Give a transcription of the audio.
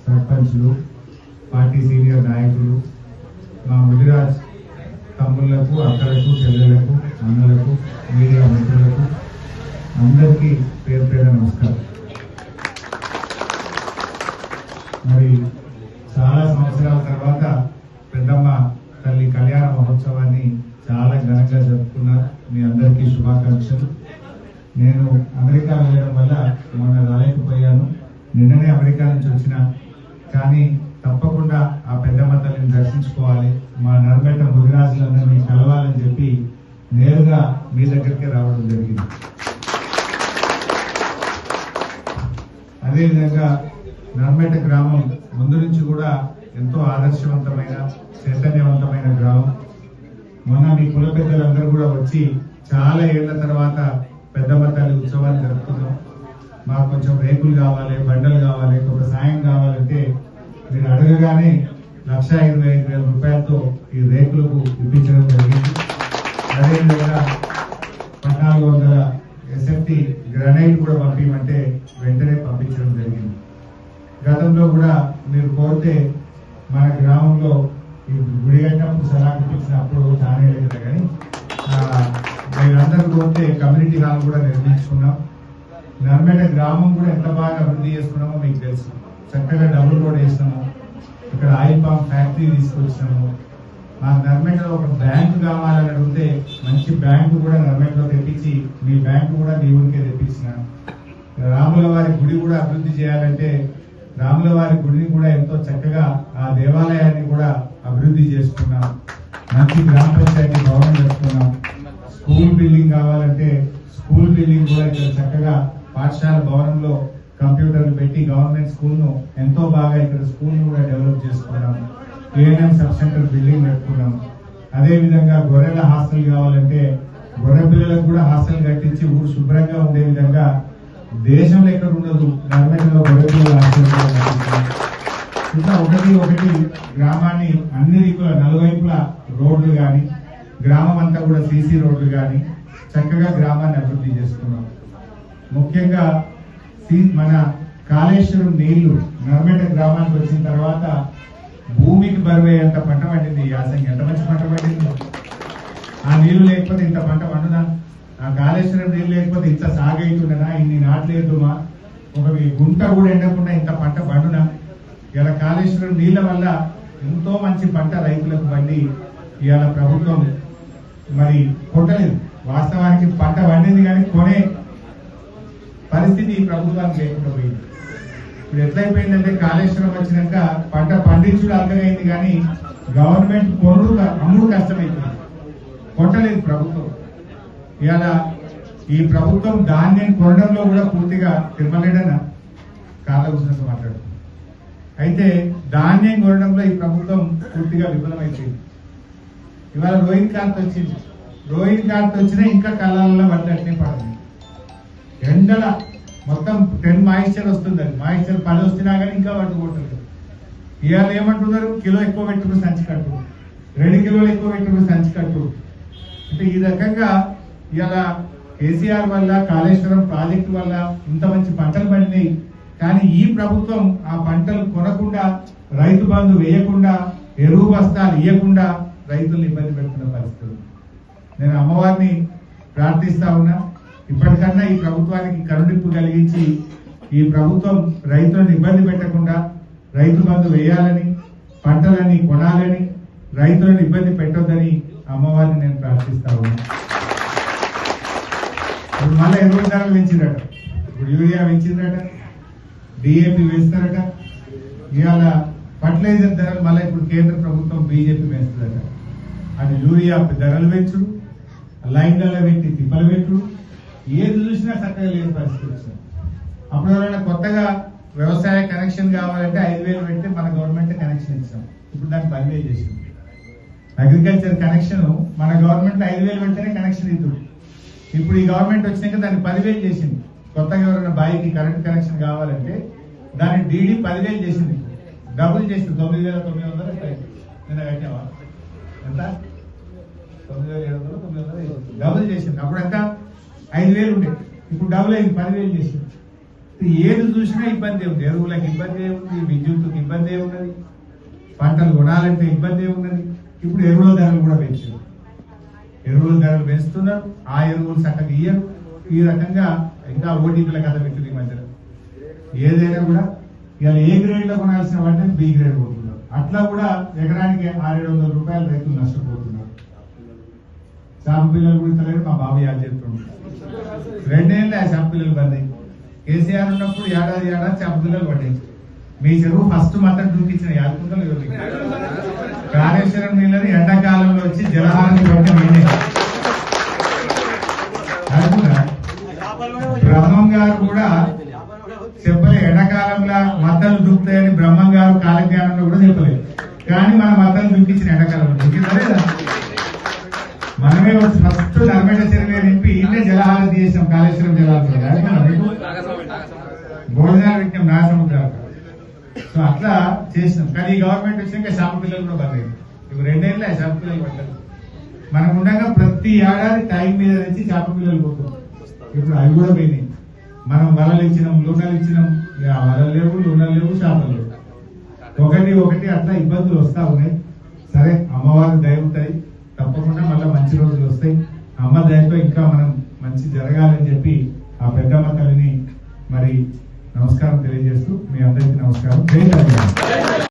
సర్పంచ్లు, party senior నాయకులు, మా ముదిరాజ్ తమ్ముళ్లకు, అక్కలకు, చెల్లెలకు, అన్నలకు, మీడియా మిత్రులకు అందరికీ పేరు పేరు నమస్కారం. మరి చాలా సంవత్సరాల తర్వాత పెద్దమ్మ తల్లి కళ్యాణ మహోత్సవాన్ని చాలా ఘనంగా జరుపుకున్నారు. మీ అందరికీ శుభాకాంక్షలు. నేను అమెరికా వెళ్ళడం వల్ల మొన్న రాలేకపోయాను. నిన్ననే అమెరికా నుంచి వచ్చిన, కానీ తప్పకుండా ఆ పెద్దమ్మ తల్లిని దర్శించుకోవాలి, మా నర్మేట ముదిరాజులందరినీ కలవాలని చెప్పి నేరుగా మీ దగ్గరికి రావడం జరిగింది. అదేవిధంగా నర్మేట గ్రామం ముందు నుంచి కూడా ఎంతో ఆదర్శవంతమైన, చైతన్యవంతమైన గ్రామం. మొన్న మీ కుల పెద్దలందరూ కూడా వచ్చి చాలా ఏళ్ల తర్వాత పెద్దమ్మ తల్లి ఉత్సవాన్ని జరుపుకున్నాం. మాకు కొంచెం రేకులు కావాలి, బండలు కావాలి, ఒక సాయం కావాలంటే మీరు అడగగానే 1,25,000 రూపాయలతో ఈ రేకులకు ఇప్పించడం జరిగింది. అదేవిధంగా 1,400 SFT గ్రనైట్ కూడా పంపించమంటే వెంటనే పంపించడం జరిగింది. గతంలో కూడా మీరు కోరితే మన గ్రామంలో ఈ గుడి కట్టినప్పుడు సలహా ఇప్పించినప్పుడు చాలా లేదు, కానీ మీరందరూ కోరితే కమ్యూనిటీ హాల్ కూడా నిర్మించుకున్నాం. నర్మేట గ్రామం కూడా ఎంత బాగా అభివృద్ధి చేసుకున్నామో మీకు తెలుసు. చక్కగా డబుల్ రోడ్ వేసినాము, ఇక్కడ ఆయిల్ పామ్ ఫ్యాక్టరీ తీసుకొచ్చినాము. మా నర్మేటలో ఒక బ్యాంకు కావాలని అడిగితే మంచి బ్యాంకు కూడా నర్మేటలో తెప్పించి మీ బ్యాంకు కూడా మీ ఊరికే తెప్పించిన. రాముల వారి గుడి కూడా అభివృద్ధి చేయాలంటే రాముల వారి గుడిని కూడా ఎంతో చక్కగా ఆ దేవాలయాన్ని కూడా అభివృద్ధి చేసుకున్నాం. మంచి గ్రామ పంచాయతీ భవనం కట్టుకున్నాం. స్కూల్ బిల్డింగ్ కావాలంటే స్కూల్ బిల్డింగ్ కూడా ఇక్కడ చక్కగా పాఠశాల భవనంలో కంప్యూటర్లు పెట్టి గవర్నమెంట్ స్కూల్ ను ఎంతో బాగా ఇక్కడ స్కూల్ ను కూడా డెవలప్ చేసుకున్నాం. ఏఎన్ఎం సబ్ సెంటర్ బిల్డింగ్ పెట్టుకున్నాం. అదే విధంగా గొర్రెల హాస్టల్ కావాలంటే గొర్రె పిల్లలకు కూడా హాస్టల్ కట్టించి ఊరు శుభ్రంగా ఉండే విధంగా దేశంలో ఎక్కడ ఉండదు నర్మేటలో గొర్రె పిల్లల హాస్టల్ ఇంకా ఒకటి గ్రామాన్ని అన్ని దిక్కుల నలువైపుల రోడ్లు కానీ గ్రామం అంతా కూడా సీసీ రోడ్లు కానీ చక్కగా గ్రామాన్ని అభివృద్ధి చేసుకున్నాం. ముఖ్యంగా మన కాళేశ్వరం నీళ్లు నర్మేట గ్రామానికి వచ్చిన తర్వాత భూమికి బరువయ్యేంత పంట పండింది. యాసంగి ఎంత మంచి పంట పండింది. ఆ నీళ్లు లేకపోతే ఇంత పంట పండునా? ఆ కాళేశ్వరం నీళ్లు లేకపోతే ఇంత సాగైతుండనా? ఇన్ని నాట్లేదుమా? ఒక గుంట కూడా ఎండకుండా ఇంత పంట పండునా? ఇలా కాళేశ్వరం నీళ్ల వల్ల ఎంతో మంచి పంట రైతులకు పండి ఇవాళ ప్రభుత్వం మరి కొట్టలేదు. వాస్తవానికి పంట పండింది కానీ కొనే పరిస్థితి ఈ ప్రభుత్వానికి లేకుండా పోయింది. ఇప్పుడు ఎట్లయిపోయిందంటే కాళేశ్వరం వచ్చినాక పంట పండించుడు అర్థమైంది కానీ గవర్నమెంట్ కొనుడు అమ్ముడు కష్టమైపోయింది. కొట్టలేదు ప్రభుత్వం. ఇవాళ ఈ ప్రభుత్వం ధాన్యం కొనడంలో కూడా పూర్తిగా తిరుమలేడన కాళ్ళ కూర్చున్నట్టు మాట్లాడుతుంది. అయితే ధాన్యం కొనడంలో ఈ ప్రభుత్వం పూర్తిగా విఫలమైపోయింది. ఇవాళ రోహిన్ కార్త్ వచ్చింది. రోహిన్ కార్త్ వచ్చినా ఇంకా కళ్ళల్లో పడ్డట్నే పడుతుంది. ఎండల మొత్తం 10 మాయిశ్చర్ వస్తుంది. మాయిశ్చర్ 10 వస్తున్నా కానీ ఇంకా పట్టుకోవట్లేదు. ఇవాళ ఏమంటున్నారు? కిలో ఎక్కువ పెట్టుకుని సంచి కట్టు, 2 కిలోలు ఎక్కువ పెట్టుకుని సంచి కట్టు. అంటే ఈ రకంగా ఇవాళ కేసీఆర్ వల్ల కాళేశ్వరం ప్రాజెక్టు వల్ల ఇంత మంచి పంటలు పండినాయి. కానీ ఈ ప్రభుత్వం ఆ పంటలు కొనకుండా, రైతు బంధు వేయకుండా, ఎరువు బస్తాలు ఇవ్వకుండా రైతులను ఇబ్బంది పెడుతున్న పరిస్థితులు. నేను అమ్మవారిని ప్రార్థిస్తా ఉన్నా, ఇప్పటికన్నా ఈ ప్రభుత్వానికి కరుణింపు కలిగించి ఈ ప్రభుత్వం రైతులను ఇబ్బంది పెట్టకుండా రైతు బంధు వేయాలని, పంటలని కొనాలని, రైతులను ఇబ్బంది పెట్టొద్దని అమ్మవారిని నేను ప్రార్థిస్తా ఉన్నా. ఇప్పుడు మళ్ళీ ఎరువుల ధరలు పెంచిందట. ఇప్పుడు యూరియా పెంచిందట, డిఏపి వేస్తారట. ఇవాళ ఫర్టిలైజర్ ధరలు మళ్ళీ ఇప్పుడు కేంద్ర ప్రభుత్వం బీజేపీ వేస్తుందట. అది యూరియా ధరలు పెంచుడు, లైన్లలో పెట్టి తిప్పలు పెట్టుడు, ఏది చూసినా చక్కగా లేని పరిస్థితి వచ్చింది. అప్పుడు ఎవరైనా కొత్తగా వ్యవసాయ కనెక్షన్ కావాలంటే 5,000 పెడితే మన గవర్నమెంట్ కనెక్షన్ ఇచ్చాం. ఇప్పుడు దాన్ని 10,000 చేసింది. అగ్రికల్చర్ కనెక్షన్ మన గవర్నమెంట్ 5,000 పెడితేనే కనెక్షన్ ఇద్దు. ఇప్పుడు ఈ గవర్నమెంట్ వచ్చినాక దాన్ని 10,000 చేసింది. కొత్తగా ఎవరైనా బాయికి కరెంట్ కనెక్షన్ కావాలంటే దాన్ని డీడీ 10,000 చేసింది. డబుల్ చేసింది. 9,900 నిన్న కట్టావా? ఎంత? 9,700 900 డబుల్ చేసింది. అప్పుడు ఎంత? 5,000 ఉండే, ఇప్పుడు డబుల్ అయింది, 10,000 చేసింది. ఏది చూసినా ఇబ్బంది ఉంది. ఎరువులకు ఇబ్బంది ఉంది, విద్యుత్తుకు ఇబ్బంది ఉన్నది, పంటలు కొనాలంటే ఇబ్బంది ఉన్నది. ఇప్పుడు ఎరువుల ధరలు కూడా పెంచారు. ఎరువుల ధరలు పెంచుతున్నారు, ఆ ఎరువులు చక్కగా ఇయ్యరు. ఈ రకంగా ఇంకా ఓటీపీల కథ పెట్టింది ఈ మధ్యలో. ఏదైనా కూడా ఇవాళ ఏ గ్రేడ్ లో కొనాల్సిన వాటిని బి గ్రేడ్ పోతున్నారు. అట్లా కూడా ఎకరానికి 600-700 రూపాయలు రైతులు నష్టపోతున్నారు. చేప పిల్లలు కూడా ఇస్తలేరు. మా బాబు యాడ్ చేస్తుంటారు. 2 ఏళ్ళు ఆ చేప పిల్లలు బంద్. కేసీఆర్ ఉన్నప్పుడు ఏడాది చేప పిల్లలు పడ్డాయి. మీ చెరువు ఫస్ట్ మొత్తం చూపించిన యాదుకుంటలు కాళేశ్వరం నీళ్ళని ఎండాకాలంలో వచ్చి జలహారతి పడితే నేనే. బ్రహ్మం గారు కూడా చెప్పలే ఎండాకాలంలో మద్దలు దూకుతాయని. బ్రహ్మం గారు కాలజ్ఞానంలో కూడా చెప్పలేదు. కానీ మన మద్దలు దూకించిన ఎండాకాలంలో దూకిందా లేదా? మనమే వచ్చి ఫస్ట్ నర్మేట చెరువు నింపి ఇన్నే జలహారతి చేసాం. కాళేశ్వరం జలాలతో భోజనాలు పెట్టినాం నాగసముద్రాలు. సో అట్లా చేసినాం. కానీ ఈ గవర్నమెంట్ వచ్చినాక చేప పిల్లలు కూడా పర్లేదు. ఇప్పుడు 2 ఏళ్ళు ఆ చేప పిల్లలు పడ్డారు. మనకు ఉండగా ప్రతి ఏడాది టైం మీద నుంచి చేప పిల్లలు పోతుంది. ఇప్పుడు అవి కూడా పోయినాయి. మనం వలలు ఇచ్చినాం, లూనలు ఇచ్చినాం. వలలు లేవు, లూనలు లేవు, చేపలు లేవు. ఒకటి అట్లా ఇబ్బందులు వస్తా ఉన్నాయి. సరే, అమ్మవారు దయ ఉంటాయి, తప్పకుండా మళ్ళీ మంచి రోజులు వస్తాయి. అమ్మ దయతో ఇంకా మనం మంచి జరగాలని చెప్పి ఆ పెద్దమ్మ తల్లిని మరి నమస్కారం తెలియజేస్తూ మీ అందరికీ నమస్కారం. జై తెలంగాణ.